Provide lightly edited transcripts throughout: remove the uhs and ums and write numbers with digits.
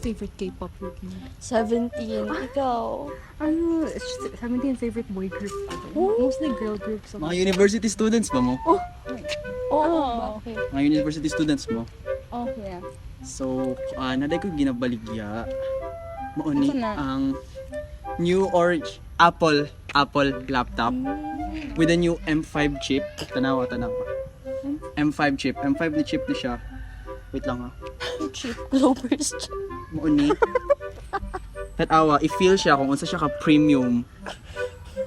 favorite K-pop group mo? 17. Ikaw? Ano, 17 favorite boy group ko. Mostly girl groups. Mga university students ba mo? Oh, okay. Mga university students mo? Okay. So, naday ko ginabaligya. Mauni Asa na? ang new orange Apple laptop with a new M5 chip. Tanawa. M5 chip. M5 na chip na siya. Wait lang ha. Cheap Globers. Mauni. Tatawa, i-feel siya kung unsa siya ka premium.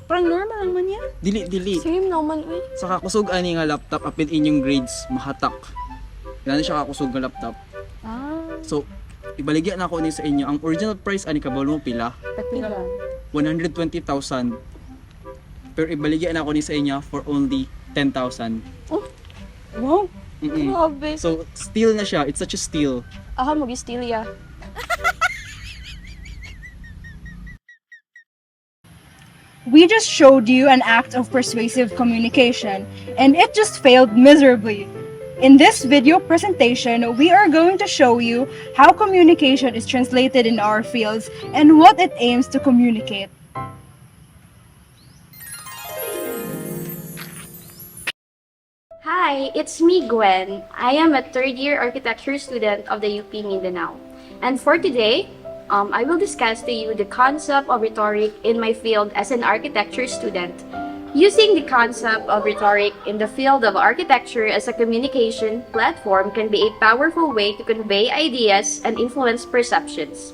Parang normal lang man yan. Dili. Same naman, uy. Sa kakusog ani nga laptop apil inyong grades mahatak. Ganun siya kakusog nga laptop. So, ibaligya na ako ni sa inyo. Ang original price ani kabalo mo pila? Pila lang. 120,000. Pero ibaligya na ako ni sa inyo for only 10,000. Wow. Grabe. So, steal na siya. It's such a steal. Aha, mag-steal ya. We just showed you an act of persuasive communication, and it just failed miserably. In this video presentation, we are going to show you how communication is translated in our fields and what it aims to communicate. Hi, it's me, Gwen. I am a third-year architecture student of the UP Mindanao. And for today, I will discuss to you the concept of rhetoric in my field as an architecture student. Using the concept of rhetoric in the field of architecture as a communication platform can be a powerful way to convey ideas and influence perceptions.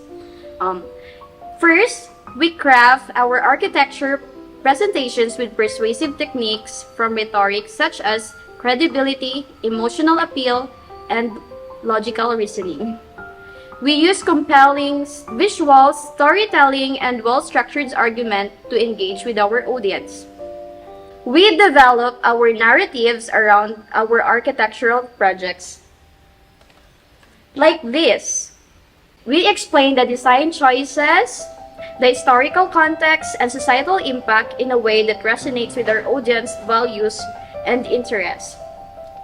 First, we craft our architecture presentations with persuasive techniques from rhetoric such as credibility, emotional appeal, and logical reasoning. We use compelling visuals, storytelling, and well-structured argument to engage with our audience. We develop our narratives around our architectural projects. Like this, we explain the design choices, the historical context, and societal impact in a way that resonates with our audience values and interests.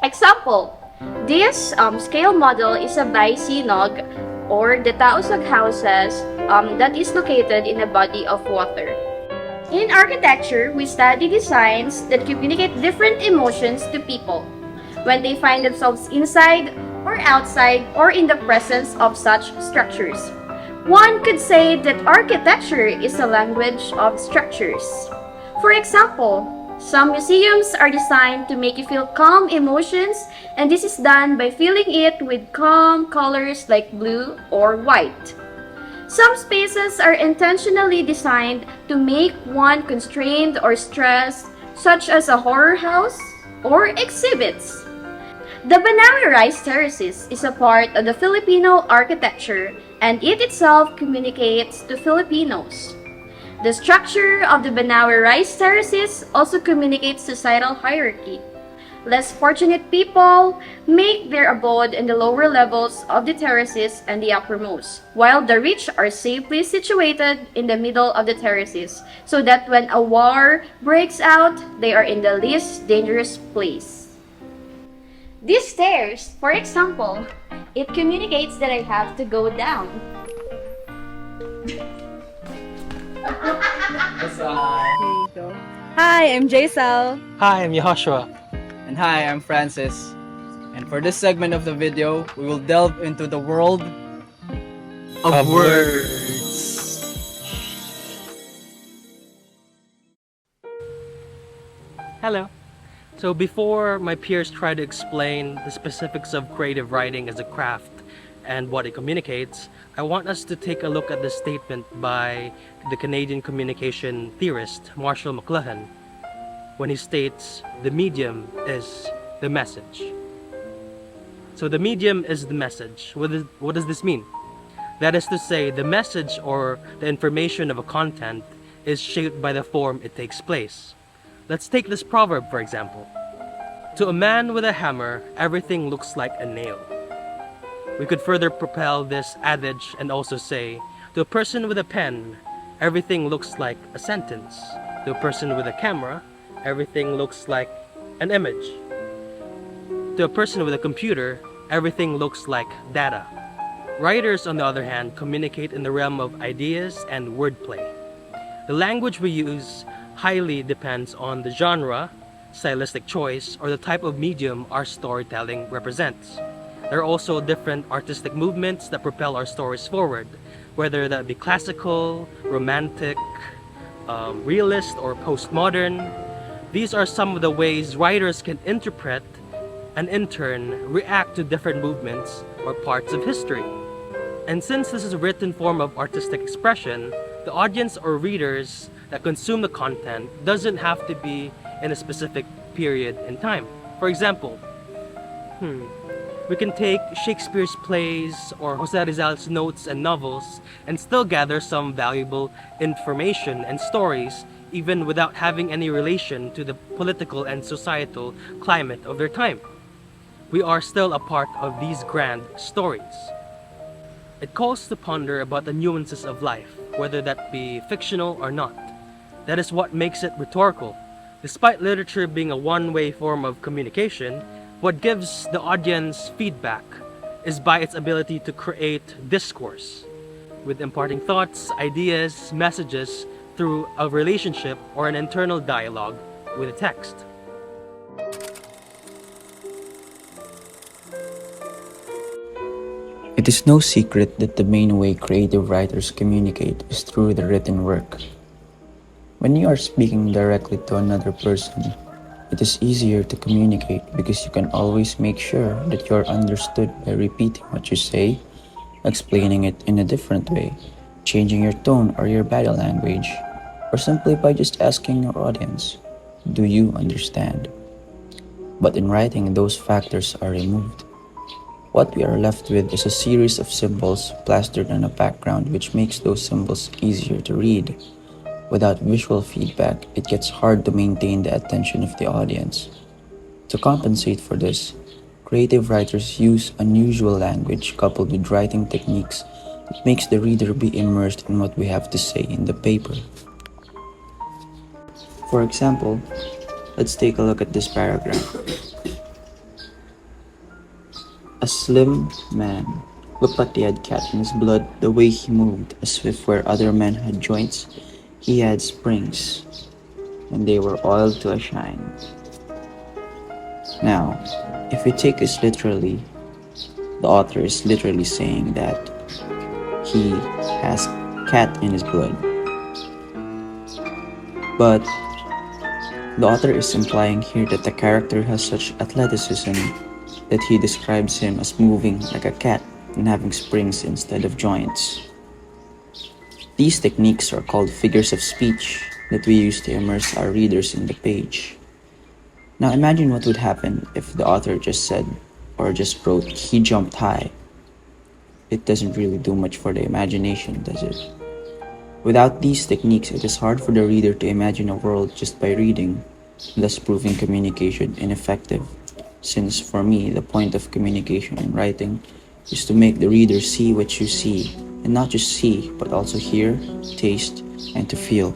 Example, this scale model is a bisinog or the tausag houses that is located in a body of water. In architecture, we study designs that communicate different emotions to people when they find themselves inside or outside or in the presence of such structures. One could say that architecture is a language of structures. For example, some museums are designed to make you feel calm emotions, and this is done by filling it with calm colors like blue or white. Some spaces are intentionally designed to make one constrained or stressed, such as a horror house or exhibits. The Banawi Rice Terraces is a part of the Filipino architecture, and it itself communicates to Filipinos. The structure of the Banawi Rice Terraces also communicates societal hierarchy. Less fortunate people make their abode in the lower levels of the terraces and the uppermost, while the rich are safely situated in the middle of the terraces, so that when a war breaks out, they are in the least dangerous place. These stairs, for example, it communicates that I have to go down. There you go. Hi, I'm Jaisal. Hi, I'm Yehoshua. And hi, I'm Francis. And for this segment of the video, we will delve into the world of words. Hello. So before my peers try to explain the specifics of creative writing as a craft and what it communicates, I want us to take a look at the statement by the Canadian communication theorist Marshall McLuhan when he states the medium is the message. So the medium is the message. What does this mean? That is to say, the message or the information of a content is shaped by the form it takes place. Let's take this proverb, for example. To a man with a hammer, everything looks like a nail. We could further propel this adage and also say, to a person with a pen, everything looks like a sentence. To a person with a camera, everything looks like an image. To a person with a computer, everything looks like data. Writers, on the other hand, communicate in the realm of ideas and wordplay. The language we use highly depends on the genre, stylistic choice, or the type of medium our storytelling represents. There are also different artistic movements that propel our stories forward, whether that be classical, romantic, realist, or postmodern. These are some of the ways writers can interpret and in turn react to different movements or parts of history. And since this is a written form of artistic expression, the audience or readers that consume the content doesn't have to be in a specific period in time. For example, we can take Shakespeare's plays or Jose Rizal's notes and novels and still gather some valuable information and stories even without having any relation to the political and societal climate of their time. We are still a part of these grand stories. It calls to ponder about the nuances of life, whether that be fictional or not. That is what makes it rhetorical. Despite literature being a one-way form of communication, what gives the audience feedback is by its ability to create discourse, with imparting thoughts, ideas, messages through a relationship or an internal dialogue with a text. It is no secret that the main way creative writers communicate is through the written work. When you are speaking directly to another person, it is easier to communicate because you can always make sure that you are understood by repeating what you say, explaining it in a different way, changing your tone or your body language, or simply by just asking your audience, "Do you understand?" But in writing, those factors are removed. What we are left with is a series of symbols plastered on a background which makes those symbols easier to read. Without visual feedback, it gets hard to maintain the attention of the audience. To compensate for this, creative writers use unusual language coupled with writing techniques that makes the reader be immersed in what we have to say in the paper. For example, let's take a look at this paragraph. A slim man looked like he had cat in his blood, the way he moved, as if where other men had joints, he had springs, and they were oiled to a shine. Now, if we take this literally, the author is literally saying that he has cat in his blood. But the author is implying here that the character has such athleticism that he describes him as moving like a cat and having springs instead of joints. These techniques are called figures of speech that we use to immerse our readers in the page. Now imagine what would happen if the author just said or just wrote, "He jumped high." It doesn't really do much for the imagination, does it? Without these techniques, it is hard for the reader to imagine a world just by reading, thus proving communication ineffective. Since for me, the point of communication in writing is to make the reader see what you see, and not just see, but also hear, taste, and to feel.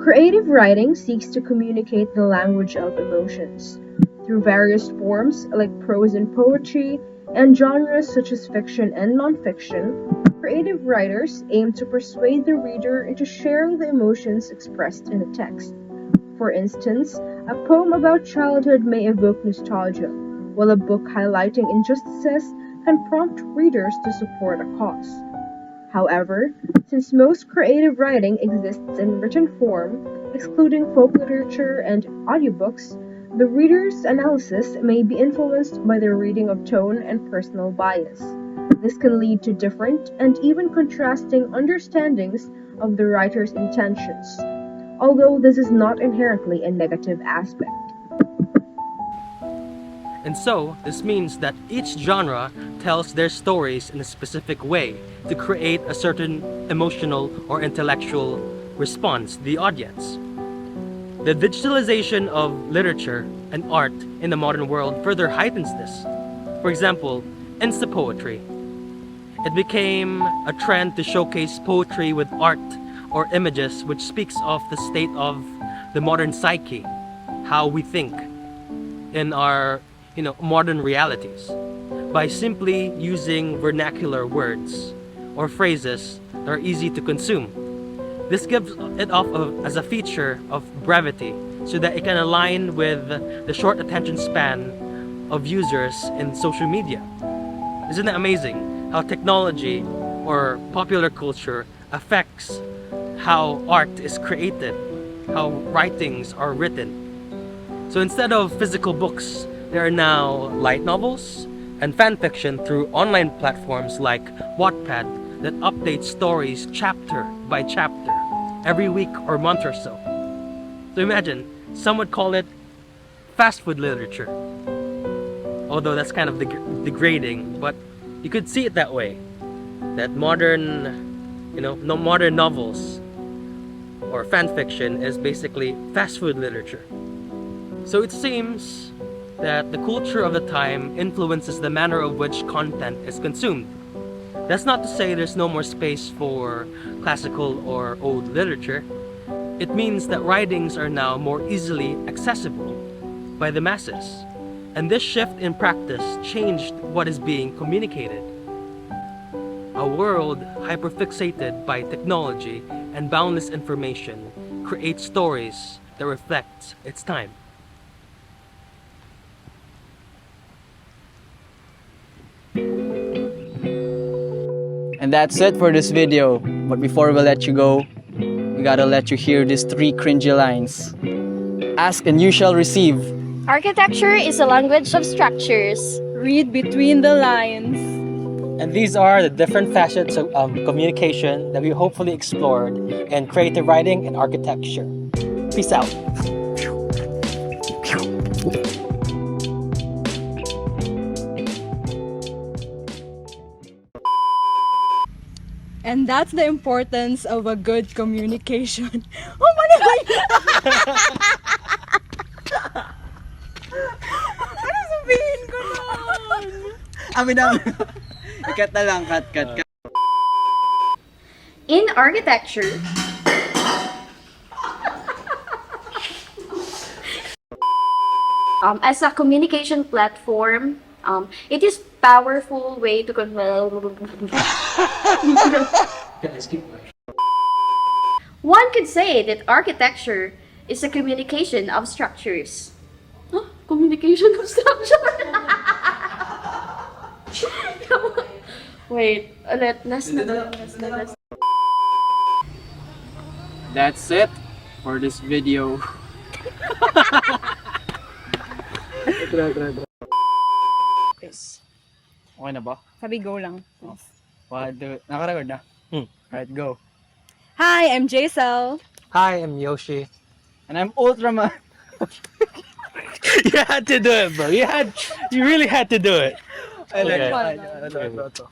Creative writing seeks to communicate the language of emotions. Through various forms like prose and poetry, and genres such as fiction and nonfiction, creative writers aim to persuade the reader into sharing the emotions expressed in the text. For instance, a poem about childhood may evoke nostalgia, while a book highlighting injustices can prompt readers to support a cause. However, since most creative writing exists in written form, excluding folk literature and audiobooks, the reader's analysis may be influenced by their reading of tone and personal bias. This can lead to different and even contrasting understandings of the writer's intentions, although this is not inherently a negative aspect. And so, this means that each genre tells their stories in a specific way to create a certain emotional or intellectual response to the audience. The digitalization of literature and art in the modern world further heightens this. For example, Insta poetry. It became a trend to showcase poetry with art or images which speaks of the state of the modern psyche, how we think in our modern realities. by simply using vernacular words or phrases that are easy to consume. This gives it off as a feature of brevity so that it can align with the short attention span of users in social media. Isn't that amazing how technology or popular culture affects how art is created, how writings are written? So instead of physical books, there are now light novels and fan fiction through online platforms like Wattpad that update stories chapter by chapter every week or month or so. So imagine, some would call it fast food literature. Although that's kind of degrading, but you could see it that way. That modern, no modern novels or fan fiction is basically fast food literature. So it seems that the culture of the time influences the manner of which content is consumed. That's not to say there's no more space for classical or old literature. It means that writings are now more easily accessible by the masses. And this shift in practice changed what is being communicated. A world hyperfixated by technology and boundless information creates stories that reflect its time. And that's it for this video. But before we let you go, we gotta let you hear these 3 cringy lines. Ask and you shall receive. Architecture is a language of structures. Read between the lines. And these are the different facets of communication that we hopefully explored in creative writing and architecture. Peace out. And that's the importance of a good communication. Oh my God! Ano sabihin ko nun? Amin na. Ikat na lang, cut. In architecture, as a communication platform, it is powerful way to One could say that architecture is a communication of structures. Huh? Communication of structure? Wait, let's. That's it for this video. Okay na ba? Sabi go lang. Naka-record na? Alright, go. Hi, I'm Jaisal. Hi, I'm Yoshi. And I'm Ultraman. You had to do it, bro. You really had to do it. Okay. Okay. Ito.